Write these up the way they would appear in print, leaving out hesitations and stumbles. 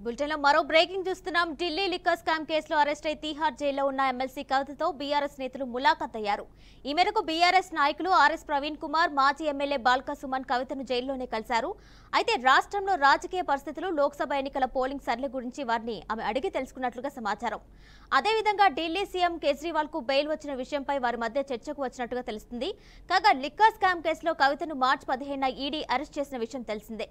బులెటిన్లో మరో బ్రేకింగ్ చూస్తున్నాం. ఢిల్లీ లిక్కర్ స్కామ్ కేసులో అరెస్ట్ అయి తీహార్ జైల్లో ఉన్న ఎమ్మెల్సీ కవితతో బీఆర్ఎస్ నేతలు ములాఖత్ అయ్యారు. ఈ మేరకు బీఆర్ఎస్ నాయకులు ఆర్ఎస్ ప్రవీణ్ కుమార్, మాజీ ఎమ్మెల్యే బాల్క సుమన్ కవితను జైల్లోనే కలిశారు. అయితే రాష్ట్రంలో రాజకీయ పరిస్థితులు, లోక్సభ ఎన్నికల పోలింగ్ సర్లే గురించి వారిని ఆమె అడిగి తెలుసుకున్నట్లుగా సమాచారం. అదేవిధంగా ఢిల్లీ సీఎం కేజ్రీవాల్ కు బెయిల్ వచ్చిన విషయంపై వారి మధ్య చర్చకు వచ్చినట్టుగా తెలుస్తుంది. కాగా లిక్కర్ స్కామ్ కేసులో కవితను మార్చి 15న ఈడీ అరెస్ట్ చేసిన విషయం తెలిసిందే.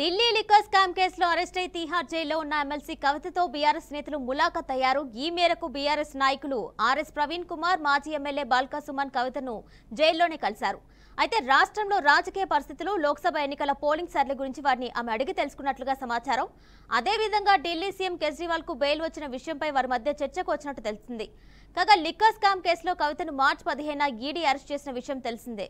ఢిల్లీ లిక్కర్ స్కామ్ కేసులో అరెస్ట్ అయి తీహార్ జైల్లో ఉన్న ఎమ్మెల్సీ కవితతో బీఆర్ఎస్ నేతలు ములాఖత్ అయ్యారు. ఈ మేరకు బీఆర్ఎస్ నాయకులు ఆర్ఎస్ ప్రవీణ్ కుమార్, మాజీ ఎమ్మెల్యే బాల్క సుమన్ కవితను జైల్లోనే కలిశారు. అయితే రాష్ట్రంలో రాజకీయ పరిస్థితులు, లోక్సభ ఎన్నికల పోలింగ్ సర్లే గురించి వారిని ఆమె అడిగి తెలుసుకున్నట్లుగా సమాచారం. అదేవిధంగా ఢిల్లీ సీఎం కేజ్రీవాల్ కు బెయిల్ వచ్చిన విషయంపై వారి మధ్య చర్చకు వచ్చినట్టు తెలిసింది. కాగా లిక్కర్ స్కామ్ కేసులో కవితను మార్చి 15న ఈడీ అరెస్ట్ చేసిన విషయం తెలిసిందే.